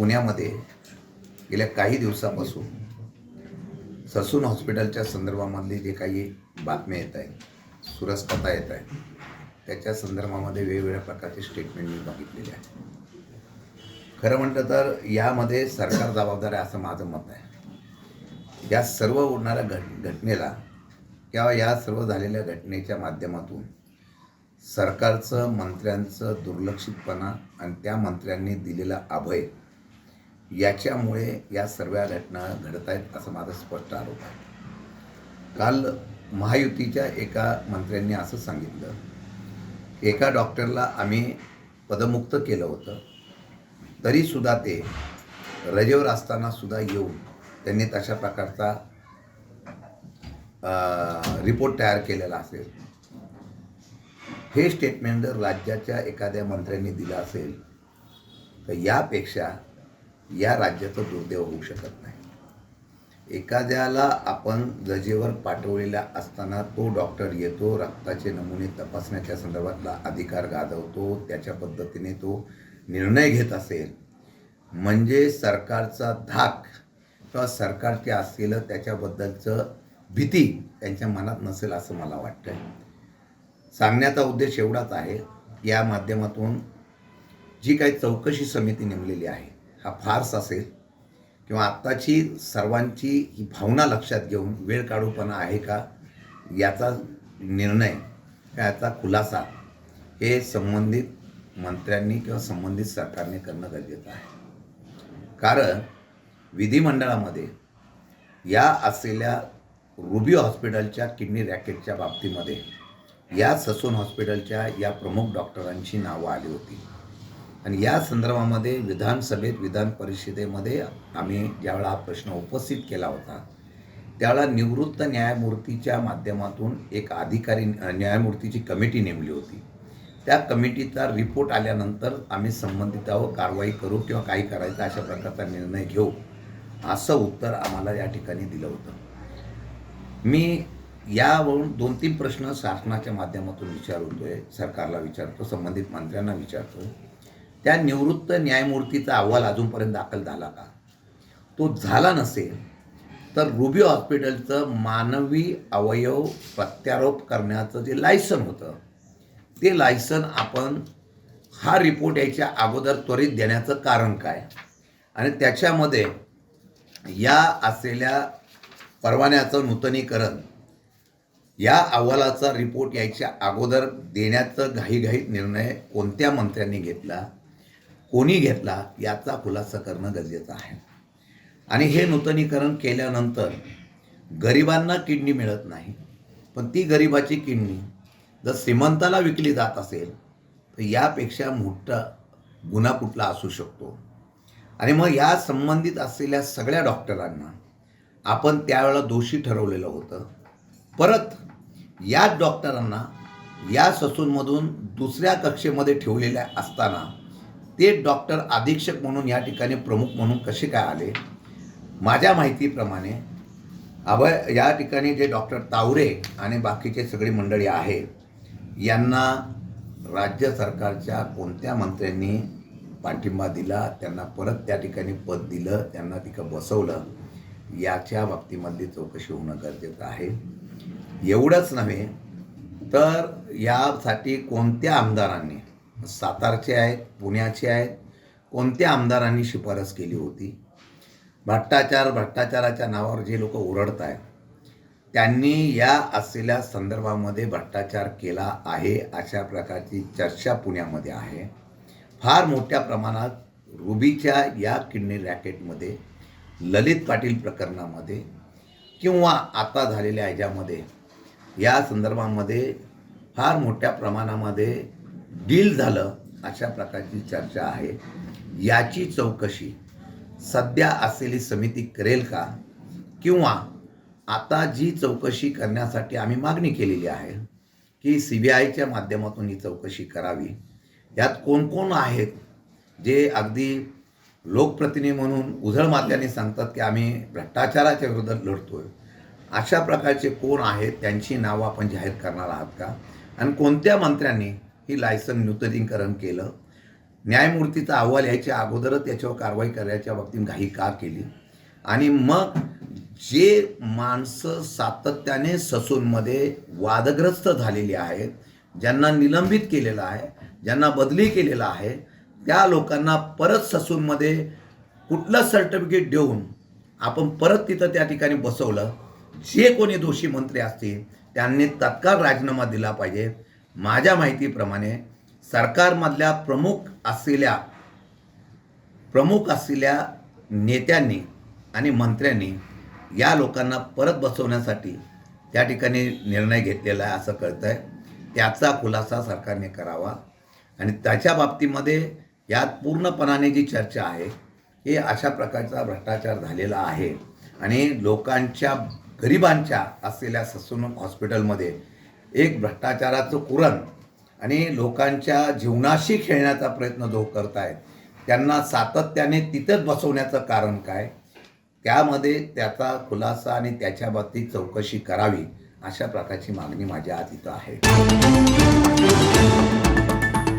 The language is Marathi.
पुण्यामध्ये गेल्या काही दिवसापासून ससून हॉस्पिटलच्या संदर्भामधली जे काही बातम्या येत आहेत, सुरसकथा येत आहे, त्याच्या संदर्भामध्ये वेगवेगळ्या प्रकारचे स्टेटमेंट मी बघितलेले आहे. खरं म्हटलं तर यामध्ये सरकार जबाबदार आहे असं माझं मत आहे. या सर्व होणाऱ्या घटनेला किंवा या सर्व झालेल्या घटनेच्या माध्यमातून सरकारचं, मंत्र्यांचं दुर्लक्षितपणा आणि त्या मंत्र्यांनी दिलेला अभय याच्यामुळे या सर्व घटना घडत आहेत असं माझा स्पष्ट आरोप आहे. काल महायुतीच्या एका मंत्र्यांनी असं सांगितलं की एका डॉक्टरला आम्ही पदमुक्त केलं होतं, तरीसुद्धा ते रजेवर असताना सुद्धा येऊन त्यांनी तशा प्रकारचा रिपोर्ट तयार केलेला असेल. हे स्टेटमेंट जर राज्याच्या एखाद्या मंत्र्यांनी दिलं असेल तर यापेक्षा या राज्याचं दुर्दैव होऊ शकत नाही. एखाद्याला आपण रजेवर पाठवलेला असताना तो डॉक्टर येतो, रक्ताचे नमुने तपासण्याच्या संदर्भातला अधिकार गाजवतो, त्याच्या पद्धतीने तो निर्णय घेत असेल म्हणजे सरकारचा धाक किंवा सरकारचे असलेलं त्याच्याबद्दलचं भीती त्यांच्या मनात नसेल असं मला वाटतं. सांगण्याचा उद्देश एवढाच आहे, या माध्यमातून जी काही चौकशी समिती नेमलेली आहे हा फार्स असेल किंवा आत्ताची सर्वांची ही भावना लक्षात घेऊन वेळ काढूपणा आहे का याचा निर्णय, याचा खुलासा हे संबंधित मंत्र्यांनी किंवा संबंधित सरकारने करणं गरजेचं आहे. कारण विधिमंडळामध्ये या असलेल्या रुबी हॉस्पिटलच्या किडनी रॅकेटच्या बाबतीमध्ये या ससून हॉस्पिटलच्या या प्रमुख डॉक्टरांची नावं आली होती आणि या संदर्भामध्ये विधानसभेत, विधान परिषदेमध्ये आम्ही ज्यावेळा हा प्रश्न उपस्थित केला होता त्यावेळा निवृत्त न्यायमूर्तीच्या माध्यमातून एक अधिकारी न्यायमूर्तीची कमिटी नेमली होती. त्या कमिटीचा रिपोर्ट आल्यानंतर आम्ही संबंधितावर कारवाई करू किंवा काही करायचं अशा प्रकारचा निर्णय घेऊ असं उत्तर आम्हाला या ठिकाणी दिलं होतं. मी यावरून 2-3 प्रश्न शासनाच्या माध्यमातून विचारतोय, सरकारला विचारतो, संबंधित मंत्र्यांना विचारतो. त्या निवृत्त न्यायमूर्तीचा अहवाल अजूनपर्यंत दाखल झाला का? तो झाला नसेल तर रुबी हॉस्पिटलचं मानवी अवयव प्रत्यारोप करण्याचं जे लायसन होतं ते लायसन आपण हा रिपोर्ट यायच्या अगोदर त्वरित देण्याचं कारण काय? आणि त्याच्यामध्ये या असलेल्या परवान्याचं नूतनीकरण या अहवालाचा रिपोर्ट यायच्या अगोदर देण्याचं घाईघाईत निर्णय कोणत्या मंत्र्यांनी घेतला, कोणी घेतला याचा खुलासा करणं गरजेचं आहे. आणि हे नूतनीकरण केल्यानंतर गरिबांना किडनी मिळत नाही, पण ती गरिबाची किडनी जर श्रीमंताला विकली जात असेल तर यापेक्षा मोठा गुन्हा कुठला असू शकतो. आणि मग या संबंधित असलेल्या सगळ्या डॉक्टरांना आपण त्यावेळेला दोषी ठरवलेलं होतं. परत याच डॉक्टरांना या ससूनमधून दुसऱ्या कक्षेमध्ये ठेवलेल्या असताना ते डॉक्टर अधीक्षक म्हणून या ठिकाणी प्रमुख म्हणून कसे काय आले? माझ्या माहितीप्रमाणे या ठिकाणी जे डॉक्टर तावरे आणि बाकीचे सगळी मंडळी आहे यांना राज्य सरकारच्या कोणत्या मंत्र्यांनी पाठिंबा दिला, त्यांना परत त्या ठिकाणी पद दिलं, त्यांना तिथं बसवलं, याच्या बाबतीमधली चौकशी होणं गरजेचं आहे. एवढंच नव्हे तर यासाठी कोणत्या आमदारांनी, सातारचे आहेत, पुण्याचे आहेत, कोणत्या आमदारांनी शिफारस केली होती? भ्रष्टाचाराच्या नावावर जे लोक ओरडत आहेत त्यांनी या असलेल्या संदर्भामध्ये भ्रष्टाचार केला आहे अशा प्रकारची चर्चा पुण्यामध्ये आहे. फार मोठ्या प्रमाणात रुबीच्या या किडनी रॅकेटमध्ये, ललित पाटील प्रकरणामध्ये किंवा आता झालेल्या ह्याच्यामध्ये या संदर्भामध्ये फार मोठ्या प्रमाणामध्ये डील झालं अशा प्रकारची चर्चा आहे. याची चौकशी सध्या असलेली समिती करेल का? किंवा आता जी चौकशी करण्यासाठी आम्ही मागणी केलेली आहे की CBIच्या माध्यमातून ही चौकशी करावी. यात कोण कोण आहेत जे अगदी लोकप्रतिनिधी म्हणून उझळ माथ्याने सांगतात की आम्ही भ्रष्टाचाराच्या विरोधात लढतोय, अशा प्रकारचे कोण आहेत त्यांची नावं आपण जाहीर करणार आहात का? आणि कोणत्या मंत्र्यांनी ही लायसन नूतनीकरण केलं न्यायमूर्तीचा अहवाल यायच्या अगोदरच त्याच्यावर कारवाई करायच्या बाबतीत घाई का केली? आणि मग जे माणसं सातत्याने ससूनमध्ये वादग्रस्त झालेली आहेत, ज्यांना निलंबित केलेलं आहे, ज्यांना बदली केलेला आहे, त्या लोकांना परत ससूनमध्ये कुठलं सर्टिफिकेट देऊन आपण परत तिथं त्या ठिकाणी बसवलं. जे कोणी दोषी मंत्री असतील त्यांनी तत्काळ राजीनामा दिला पाहिजे. माझ्या माहितीप्रमाणे सरकारमधल्या प्रमुख असलेल्या नेत्यांनी आणि मंत्र्यांनी या लोकांना परत बसवण्यासाठी त्या ठिकाणी निर्णय घेतलेला आहे असं कळतं आहे. त्याचा खुलासा सरकारने करावा आणि त्याच्या बाबतीमध्ये यात पूर्णपणाने जी चर्चा आहे हे अशा प्रकारचा भ्रष्टाचार झालेला आहे आणि लोकांच्या गरिबांच्या असलेल्या ससून हॉस्पिटलमध्ये एक भ्रष्टाचाराचं कुरण आणि लोकांच्या जीवनाशी खेळण्याचा प्रयत्न जो करत आहेत त्यांना सातत्याने तिथंच बसवण्याचं कारण काय, त्यामध्ये त्याचा खुलासा आणि त्याच्या बाबतीत चौकशी करावी अशा प्रकारची मागणी माझ्या आज इथं आहे.